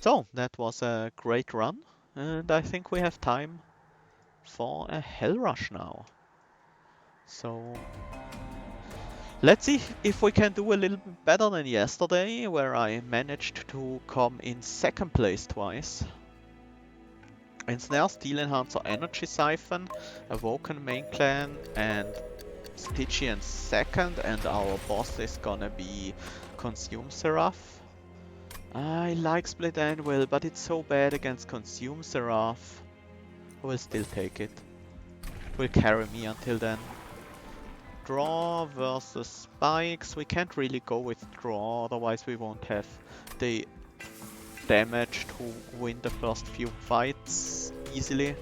So that was a great run, and I think we have time for a hell rush now. So let's see if we can do a little bit better than yesterday, where I managed to come in second place twice. Ensnare, Steel Enhancer, Energy Siphon, Awoken main clan, and Stygian second, and our boss is gonna be Consume Seraph. I like Split Anvil, but it's so bad against Consume Seraph. I will still take it. It will carry me until then. Draw versus spikes. We can't really go with draw, otherwise we won't have the damage to win the first few fights easily.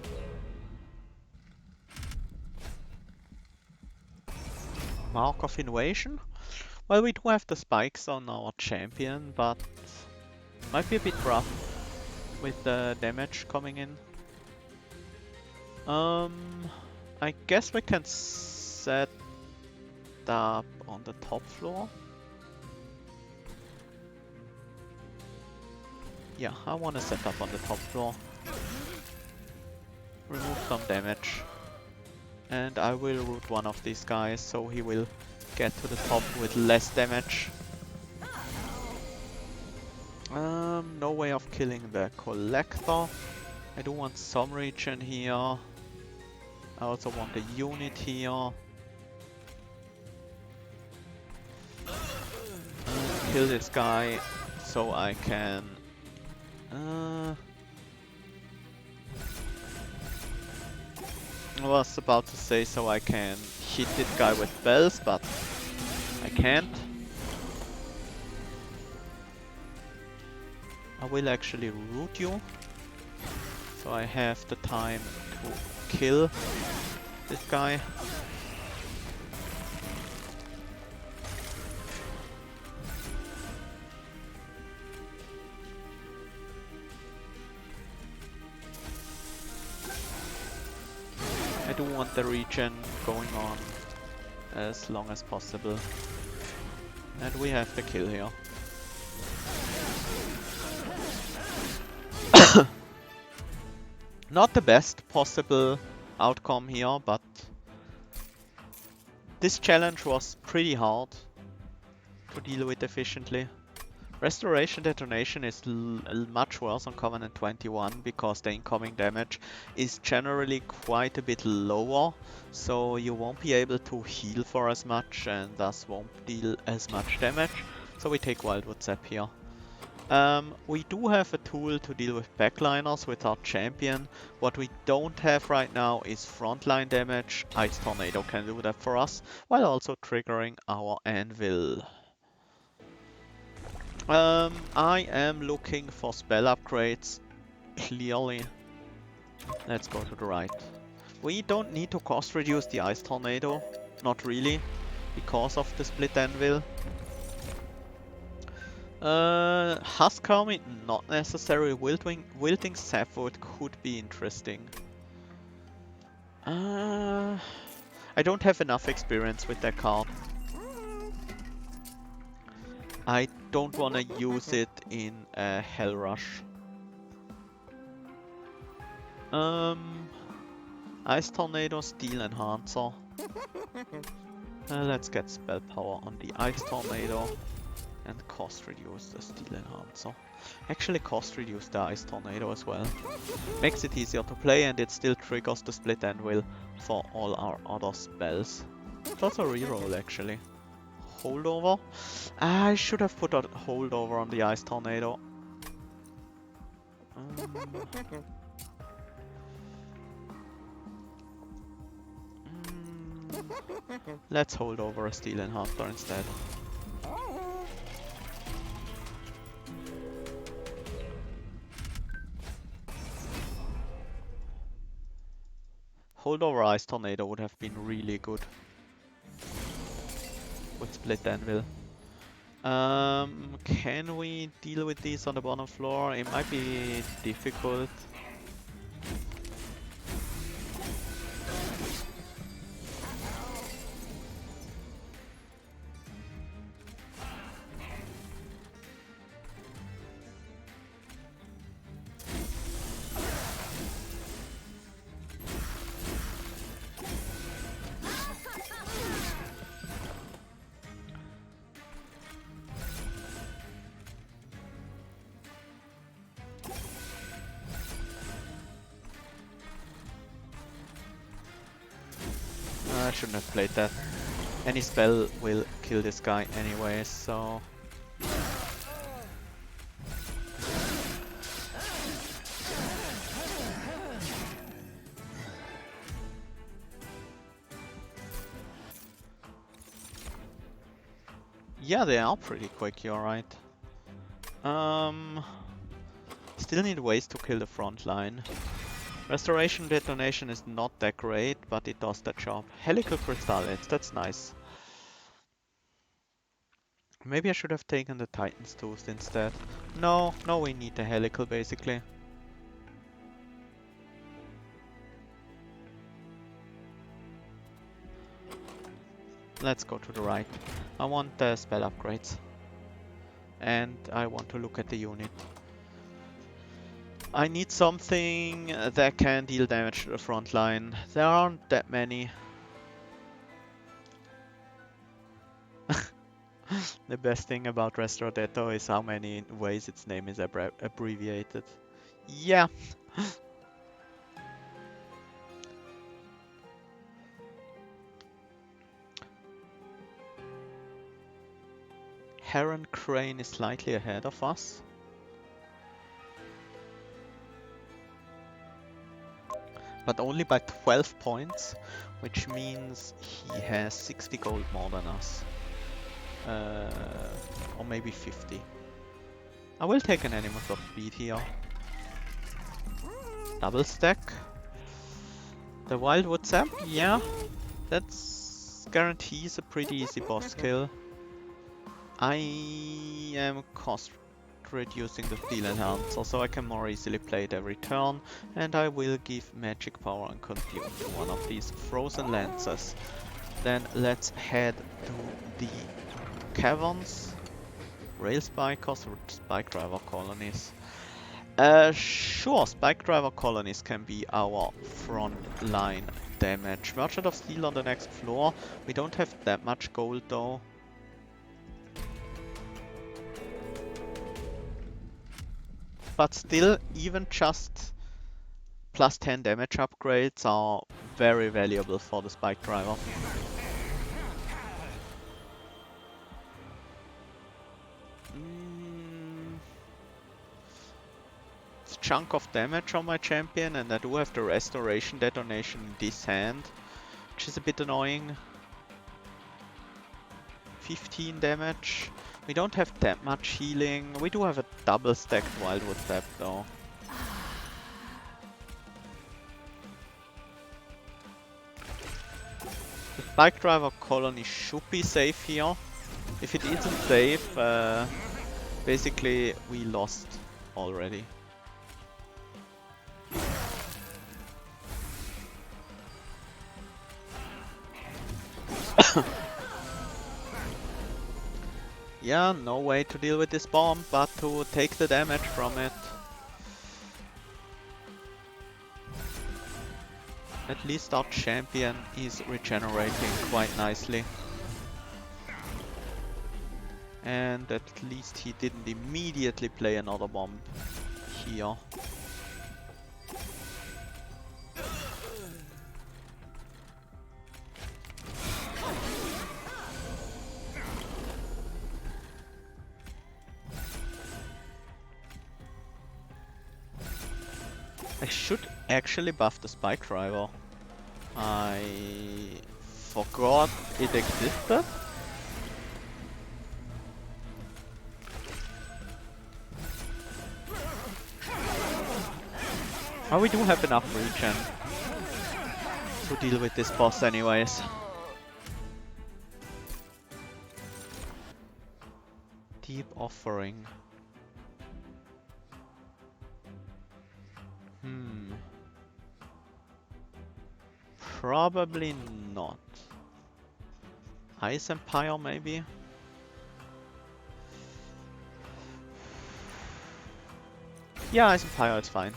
Mark of Invasion. Well, we do have the spikes on our champion, but might be a bit rough with the damage coming in. I guess we can set up on the top floor. Yeah, I want to set up on the top floor. Remove some damage. And I will root one of these guys so he will get to the top with less damage. No way of killing the collector. I do want some regen here. I also want a unit here. Kill this guy so I can... I was about to say so I can hit this guy with bells, but I can't. I will actually root you, so I have the time to kill this guy. I do want the regen going on as long as possible. And we have the kill here. Not the best possible outcome here, but this challenge was pretty hard to deal with efficiently. Restoration detonation is much worse on Covenant 21 because the incoming damage is generally quite a bit lower, so you won't be able to heal for as much and thus won't deal as much damage. So we take Wildwood Zap here. We do have a tool to deal with backliners with our champion. What we don't have right now is frontline damage. Ice Tornado can do that for us, while also triggering our anvil. I am looking for spell upgrades, clearly. Let's go to the right. We don't need to cost reduce the Ice Tornado, not really, because of the Split Anvil. Husk Helmet, not necessary. Wilting Sapwood could be interesting. I don't have enough experience with that card. I don't want to use it in a Hell Rush. Ice Tornado, Steel Enhancer. Let's get Spell Power on the Ice Tornado and cost reduce the Steel Enhancer. Actually cost reduce the Ice Tornado as well. Makes it easier to play and it still triggers the Split Anvil for all our other spells. It's also a reroll actually. Holdover? I should have put a holdover on the Ice Tornado. Let's hold over a Steel Enhancer instead. Holdover Ice Tornado would have been really good with Split Anvil. Can we deal with these on the bottom floor? It might be difficult. shouldn't have played that. Any spell will kill this guy anyway, so... Yeah, they are pretty quick, you're right. Still need ways to kill the front line. Restoration detonation is not that great, but it does the job. Helical crystallets, that's nice. Maybe I should have taken the Titan's Tooth instead. No, we need the helical basically. Let's go to the right. I want the spell upgrades. And I want to look at the unit. I need something that can deal damage to the front line. There aren't that many. The best thing about Restoradeto is how many ways its name is abbreviated. Yeah. Heron Crane is slightly ahead of us. But only by 12 points, which means he has 60 gold more than us. Or maybe 50. I will take an Animus of Speed here. Double stack. The Wildwood Sap, yeah. That's guarantees a pretty easy boss kill. I am cost reducing the Steel Enhancer so I can more easily play it every turn, and I will give magic power and consume to one of these frozen lances. Then let's head to the caverns, rail spikers or spike driver colonies. Sure, spike driver colonies can be our front line damage. Merchant of Steel on the next floor. We don't have that much gold though. But still, even just plus 10 damage upgrades are very valuable for the spike driver. It's a chunk of damage on my champion, and I do have the restoration detonation in this hand, which is a bit annoying. 15 damage. We don't have that much healing. We do have a double stacked Wildwood Sap though. The Spike Driver colony should be safe here. If it isn't safe, basically we lost already. Yeah, no way to deal with this bomb but to take the damage from it. At least our champion is regenerating quite nicely. And at least he didn't immediately play another bomb here. I should actually buff the spike driver. I forgot it existed. Oh, we do have enough regen to deal with this boss anyways. Deep Offering. Probably not. Ice Empire maybe? Yeah, Ice Empire is fine.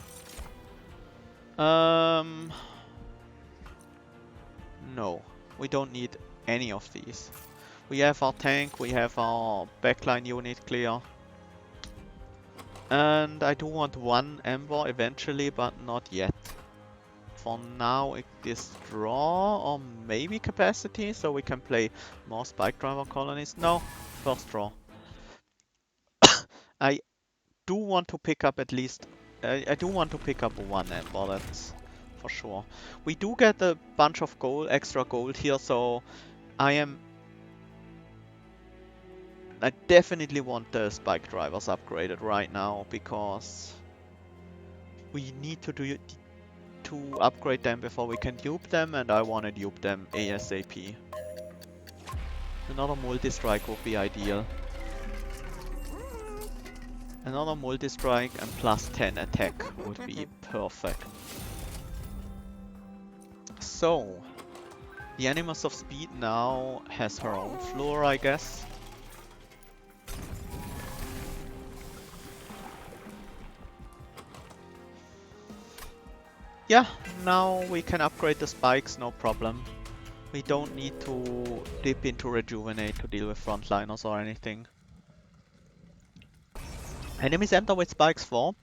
No, we don't need any of these. We have our tank, we have our backline unit clear. And I do want one Ember eventually, but not yet. For now it is draw or maybe capacity, so we can play more spike driver colonies. No, first draw. I do want to pick up at least... I do want to pick up one Ember, that's for sure. We do get a bunch of gold, extra gold here, so I definitely want the spike drivers upgraded right now, because we need to upgrade them before we can dupe them, and I want to dupe them ASAP. Another multi-strike would be ideal. Another multi-strike and plus 10 attack would be perfect. So, the Animus of Speed now has her own floor, I guess. Yeah, now we can upgrade the spikes, no problem. We don't need to dip into Rejuvenate to deal with frontliners or anything. Enemies enter with spikes 4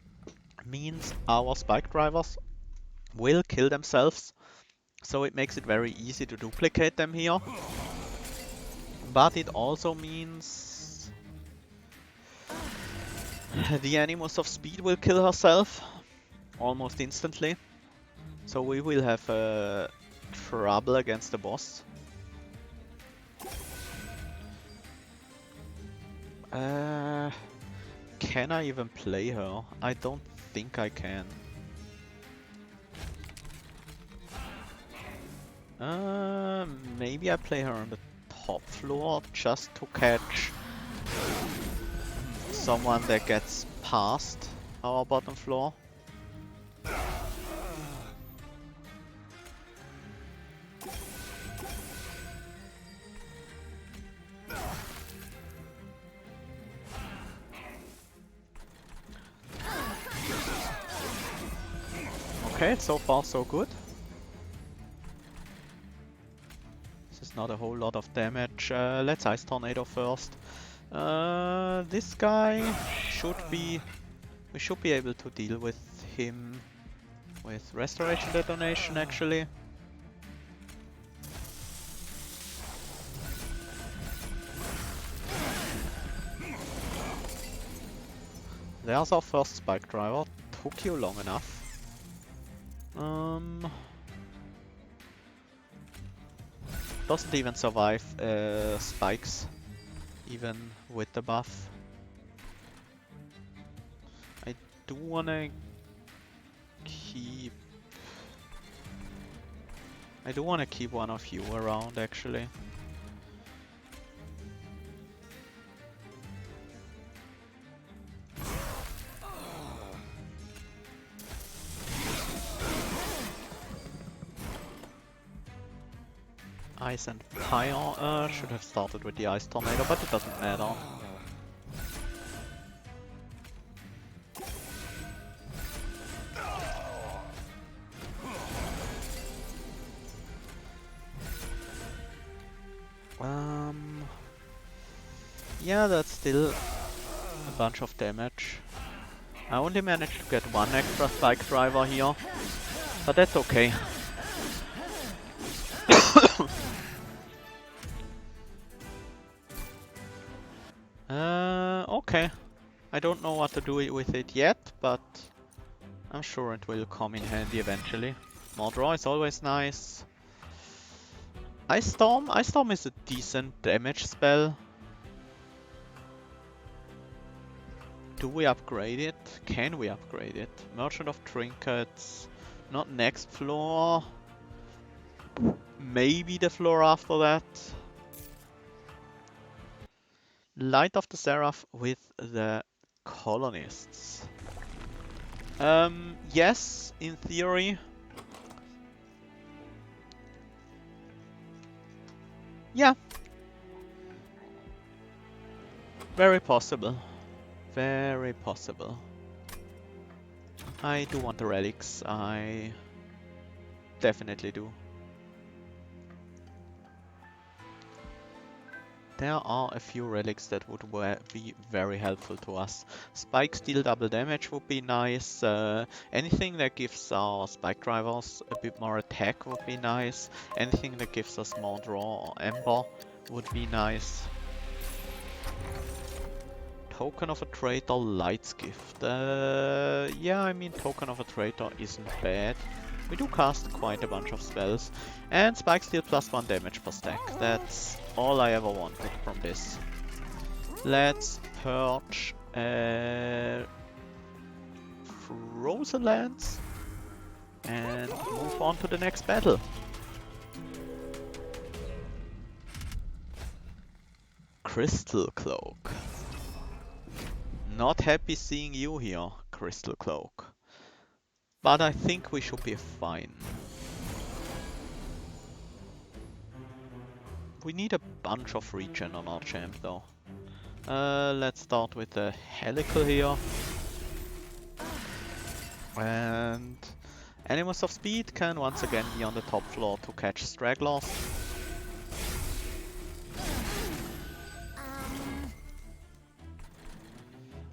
means our spike drivers will kill themselves, so it makes it very easy to duplicate them here. But it also means the Animus of Speed will kill herself almost instantly. So we will have trouble against the boss. Can I even play her? I don't think I can. Maybe I play her on the top floor just to catch someone that gets past our bottom floor. Okay, so far so good. This is not a whole lot of damage. Let's Ice Tornado first. This guy should be... We should be able to deal with him with Restoration Detonation, actually. There's our first spike driver. Took you long enough. Doesn't even survive spikes, even with the buff. I do wanna keep... I do wanna keep one of you around, actually. Ice and Fire should have started with the Ice Tornado, but it doesn't matter. Yeah, that's still a bunch of damage. I only managed to get one extra spike driver here, but that's okay. Okay. I don't know what to do with it yet, but I'm sure it will come in handy eventually. More draw is always nice. Ice Storm? Ice Storm is a decent damage spell. Do we upgrade it? Can we upgrade it? Merchant of Trinkets. Not next floor. Maybe the floor after that. Light of the Seraph with the colonists. Yes, in theory. Yeah. Very possible. Very possible. I do want the relics. I definitely do. There are a few relics that would be very helpful to us. Spike Steel double damage would be nice. Anything that gives our Spike Drivers a bit more attack would be nice. Anything that gives us more draw or Ember would be nice. Token of a Traitor, Light's Gift. Yeah, I mean, Token of a Traitor isn't bad. We do cast quite a bunch of spells. And Spike Steel +1 damage per stack. That's all I ever wanted from this. Let's purge Frozen Lands and move on to the next battle. Crystal Cloak. Not happy seeing you here, Crystal Cloak. But I think we should be fine. We need a bunch of regen on our champ though. Let's start with the Helical here. And Animals of Speed can once again be on the top floor to catch stragglers.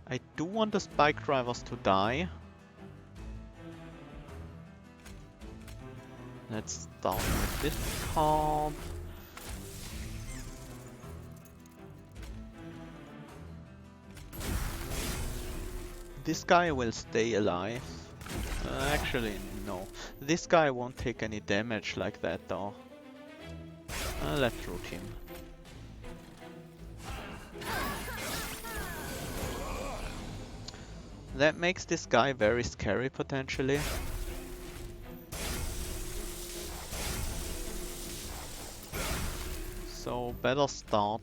I do want the Spike Drivers to die. Let's start with this card. This guy will stay alive. Actually, no. This guy won't take any damage like that though. Let's root him. That makes this guy very scary potentially. So better start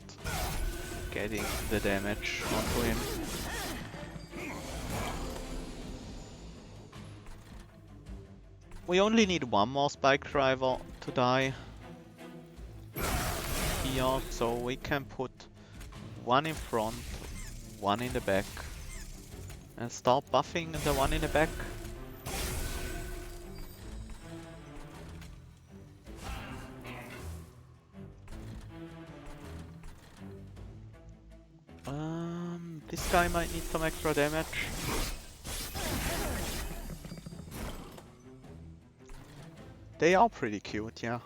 getting the damage onto him. We only need one more Spike Driver to die here, so we can put one in front, one in the back, and start buffing the one in the back. This guy might need some extra damage. They are pretty cute, yeah.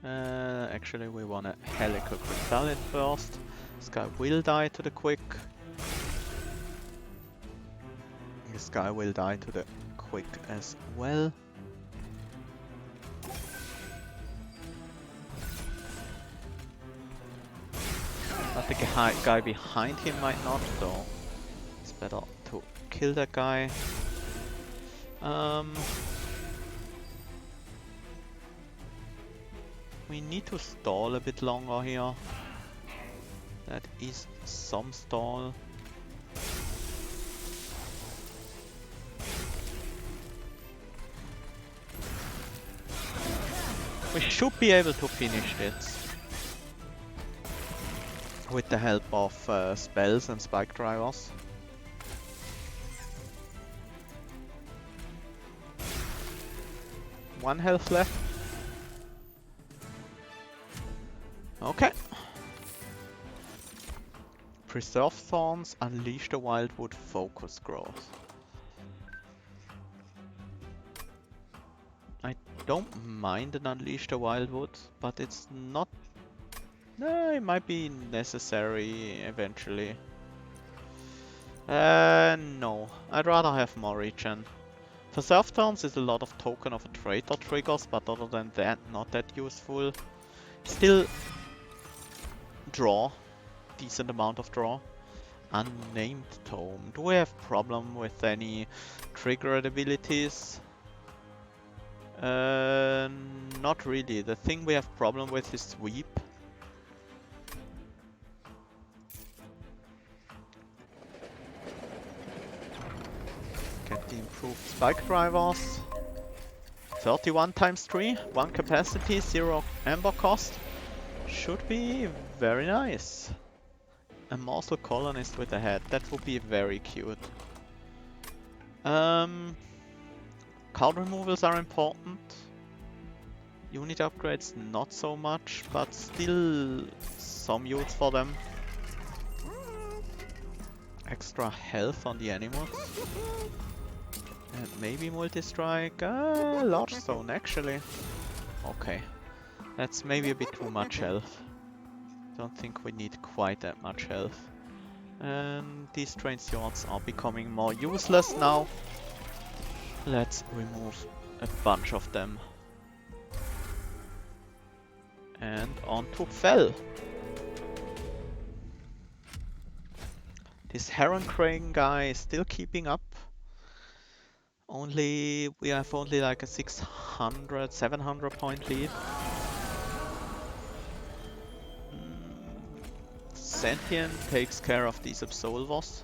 Actually, we want a Helical Crystalline first. This guy will die to the quick. This guy will die to the quick as well. But the guy behind him might not, so it's better to kill that guy. We need to stall a bit longer here. That is some stall. We should be able to finish this with the help of spells and Spike Drivers. One health left. Okay. Preserve Thorns, Unleash the Wildwood, Focus Growth. I don't mind an Unleash the Wildwood, but it's not... it might be necessary eventually. No. I'd rather have more regen. Preserve Thorns is a lot of Token of a Traitor triggers, but other than that, not that useful. Still draw. Decent amount of draw. Unnamed Tome. Do we have problem with any triggered abilities? Not really. The thing we have problem with is Sweep. Get the improved Spike Drivers. 31 times 3, 1 capacity, 0 Ember cost. Should be very nice. A Morsel Colonist with a head, that would be very cute. Card removals are important. Unit upgrades not so much, but still some use for them. Extra health on the animals. And maybe multi-strike. Large stone actually. Okay. That's maybe a bit too much health. Don't think we need quite that much health. And these train swords are becoming more useless now. Let's remove a bunch of them. And on to Fell. This Heron Crane guy is still keeping up. We have only like a 600, 700 point lead. Sentient takes care of these Absolvers.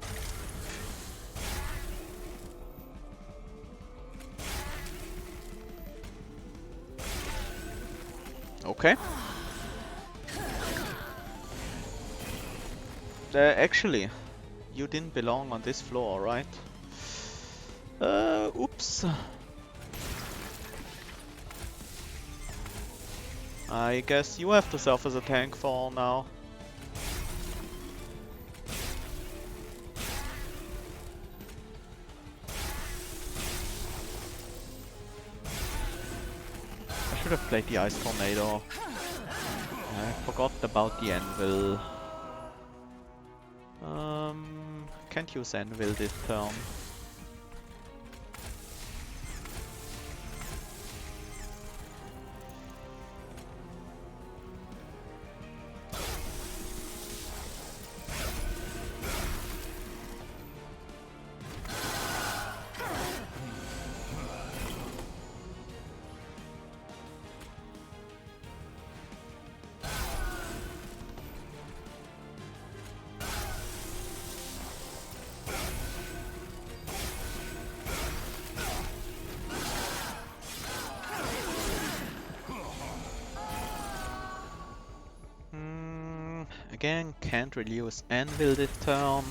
Okay. Actually, you didn't belong on this floor, right? Oops. I guess you have to serve as a tank for now. I should have played the Ice Tornado. I forgot about the Anvil. Can't use Anvil this turn. Again, can't really use Anvil this turn.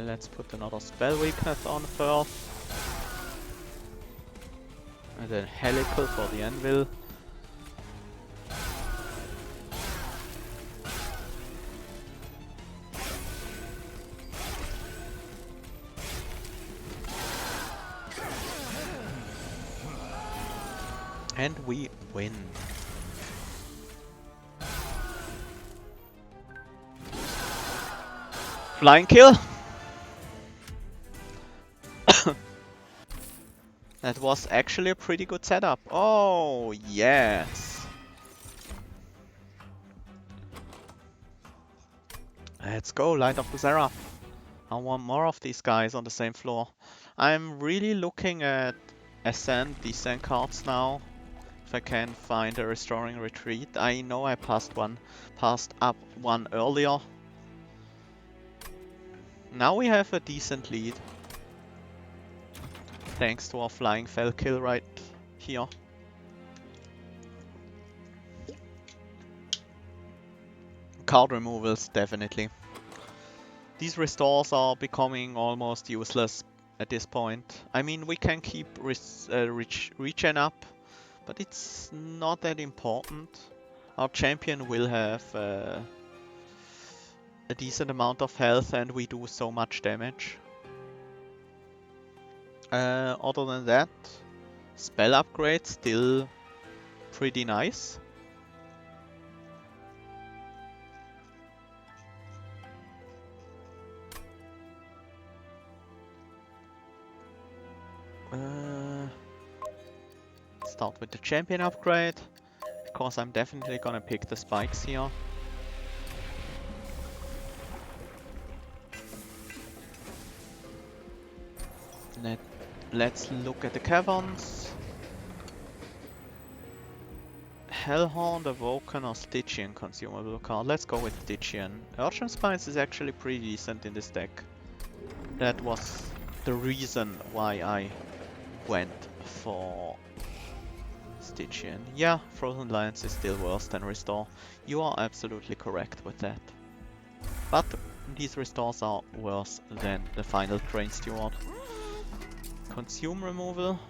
Let's put another spell weakness on first. And then Helical for the Anvil. And we win. Flying kill! That was actually a pretty good setup. Oh, yes. Let's go, Light of the Seraph. I want more of these guys on the same floor. I'm really looking at Ascent, Descent cards now. If I can find a Restoring Retreat. I know I passed up one earlier. Now we have a decent lead. Thanks to our flying fell kill right here. Card removals, definitely. These restores are becoming almost useless at this point. I mean, we can keep regen up, but it's not that important. Our champion will have a decent amount of health and we do so much damage. Other than that, spell upgrade still pretty nice. Start with the champion upgrade, because I'm definitely gonna pick the spikes here. Let's look at the caverns. Hellhound, Awoken or Stygian consumable card. Let's go with Stygian. Urchin Spines is actually pretty decent in this deck. That was the reason why I went for Stygian. Yeah, Frozen Lions is still worse than Restore. You are absolutely correct with that. But these restores are worse than the final Train Steward. Consume removal?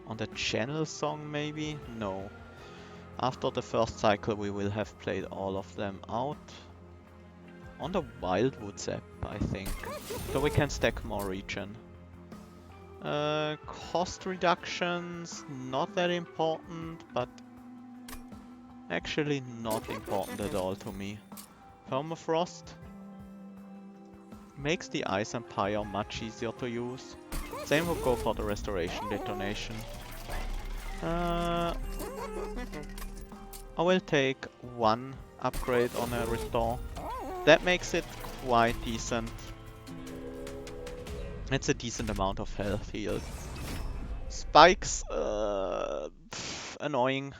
On the channel song maybe? No. After the first cycle we will have played all of them out. On the Wildwoods app, I think. So we can stack more regen. Cost reductions, not that important, but actually not important at all to me. Permafrost makes the Ice Empire much easier to use. Same would go for the Restoration Detonation. I will take one upgrade on a Restore. That makes it quite decent. It's a decent amount of health healed. Spikes, annoying.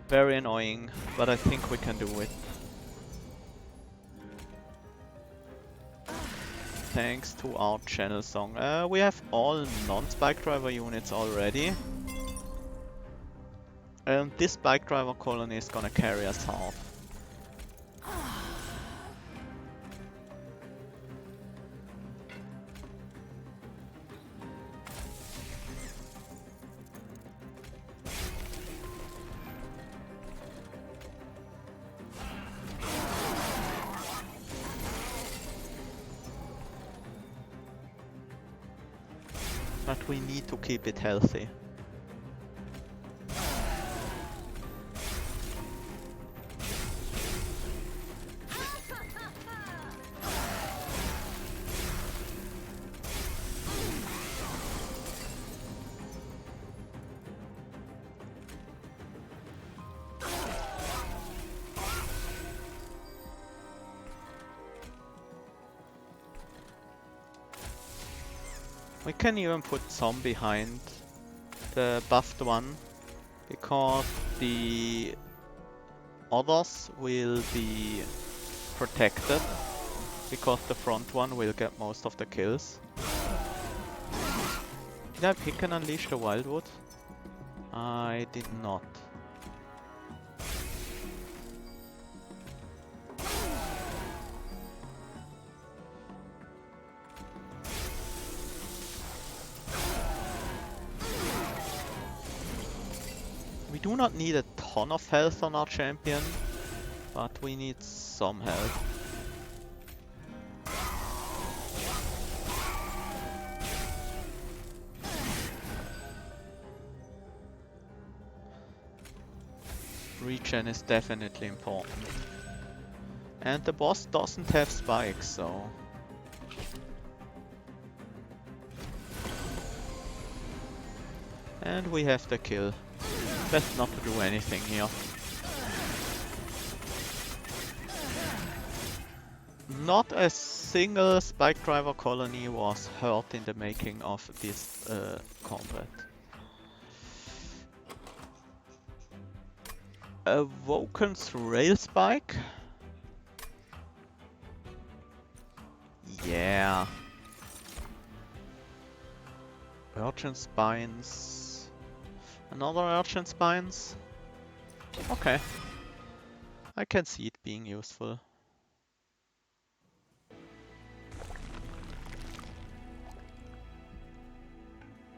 Very annoying, but I think we can do it. Thanks to our channel song. We have all non-spike driver units already. And this spike driver colony is gonna carry us hard. But we need to keep it healthy. We can even put some behind the buffed one, because the others will be protected, because the front one will get most of the kills. Did I pick and unleash the Wildwood? I did not. We do not need a ton of health on our champion, but we need some health. Regen is definitely important. And the boss doesn't have spikes, so... And we have the kill. Best not to do anything here. Not a single spike driver colony was hurt in the making of this combat. Awoken's Rail Spike? Yeah. Urchin Spines. Another Urchin Spines? Okay. I can see it being useful.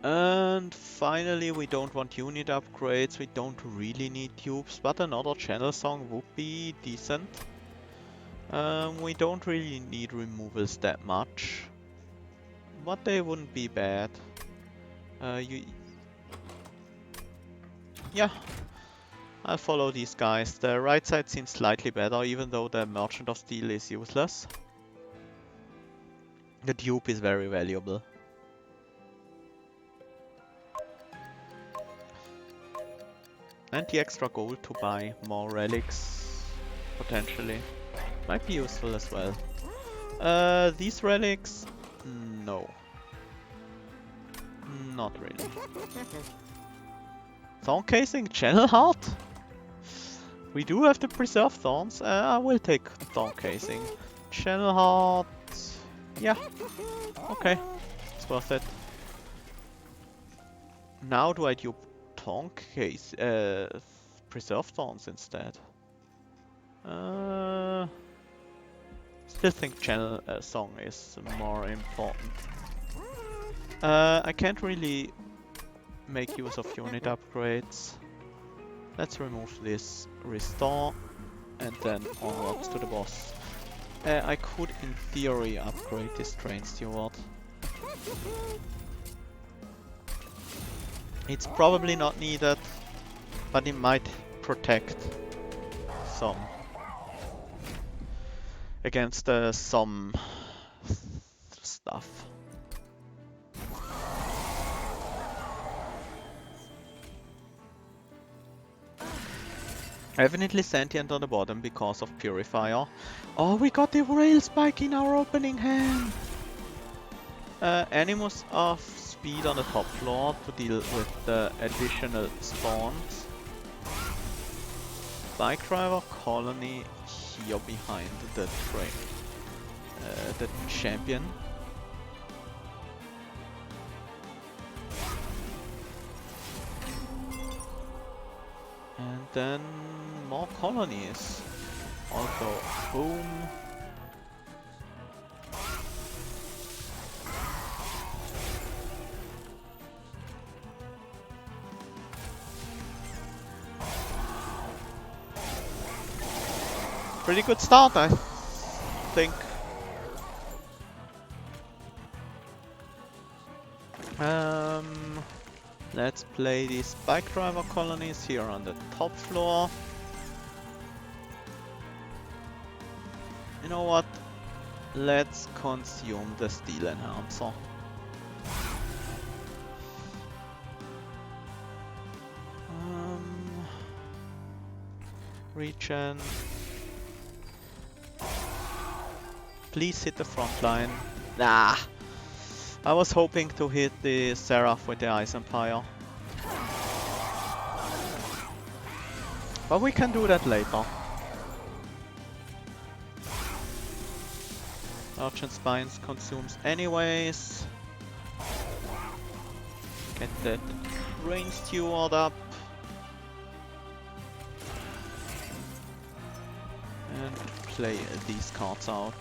And finally, we don't want unit upgrades, we don't really need tubes, but another channel song would be decent. We don't really need removals that much, but they wouldn't be bad. Yeah, I'll follow these guys. The right side seems slightly better, even though the Merchant of Steel is useless. The dupe is very valuable. And the extra gold to buy more relics, potentially, might be useful as well. These relics? No. Not really. Thorn Casing, Channel Heart? We do have the Preserve Thorns. I will take Thorn Casing. Channel Heart. Yeah. Okay. It's worth it. Now do I do Thorn Case, Preserve Thorns instead? Still think Channel Song is more important. I can't really make use of unit upgrades. Let's remove this restore and then onwards to the boss. I could in theory upgrade this Train Steward. It's probably not needed, but it might protect some against some stuff. Definitely sentient on the bottom because of Purifier. Oh, we got the Rail Spike in our opening hand! Animus of Speed on the top floor to deal with the additional spawns. Bike Driver Colony here behind the train. The champion. And then more colonies. Also, boom. Pretty good start, I think. Let's play these bike driver colonies here on the top floor. You know what? Let's consume the steel enhancer. Regen. Please hit the front line. Nah. I was hoping to hit the Seraph with the Ice Empire. But we can do that later. Argent Spines consumes anyways. Get that Rain Steward up. And play these cards out.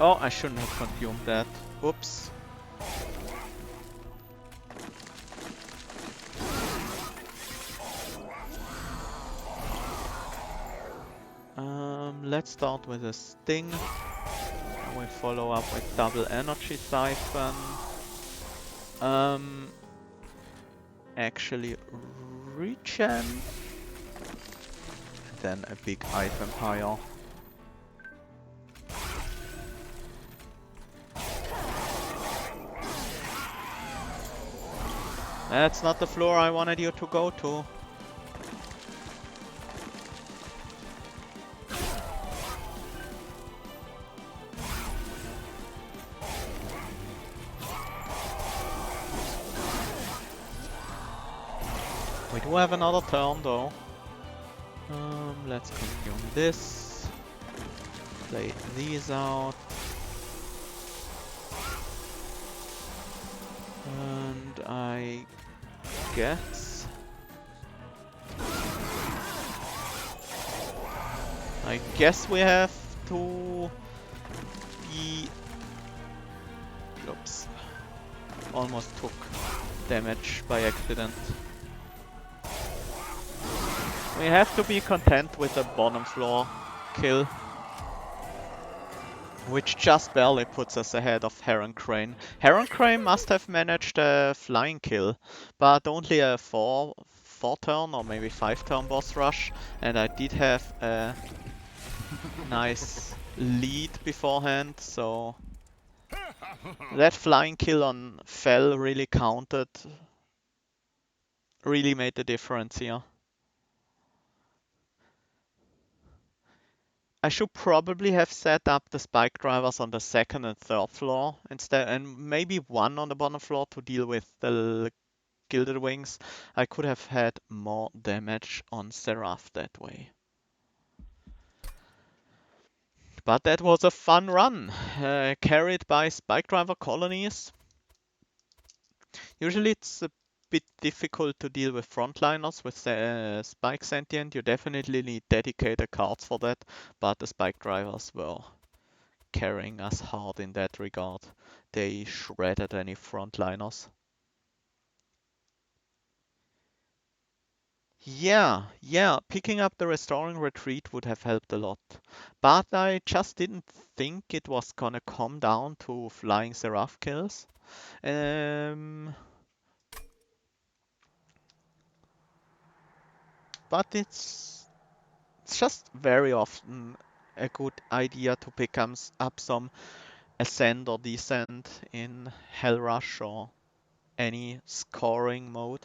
Oh, I shouldn't have consumed that. Whoops. Let's start with a Sting. And we follow up with double Energy Siphon. Actually, Regen. Then a big Ice Empire. That's not the floor I wanted you to go to. We do have another turn though. Let's consume this. Play these out. And I guess we have to be... Oops. Almost took damage by accident. We have to be content with a bottom floor kill. Which just barely puts us ahead of Heron Crane. Heron Crane must have managed a flying kill, but only a 4 turn or maybe 5 turn boss rush, and I did have a nice lead beforehand, so that flying kill on Fell really counted, really made the difference here. I should probably have set up the spike drivers on the second and third floor instead, and maybe one on the bottom floor to deal with the Gilded Wings. I could have had more damage on Seraph that way. But that was a fun run, carried by spike driver colonies. Usually it's a bit difficult to deal with frontliners with spike sentient. You definitely need dedicated cards for that, but the spike drivers were carrying us hard in that regard. They shredded any frontliners. Yeah, picking up the Restoring Retreat would have helped a lot. But I just didn't think it was gonna come down to flying Seraph kills. Um, but it's just very often a good idea to pick up some Ascend or Descent in Hell Rush or any scoring mode.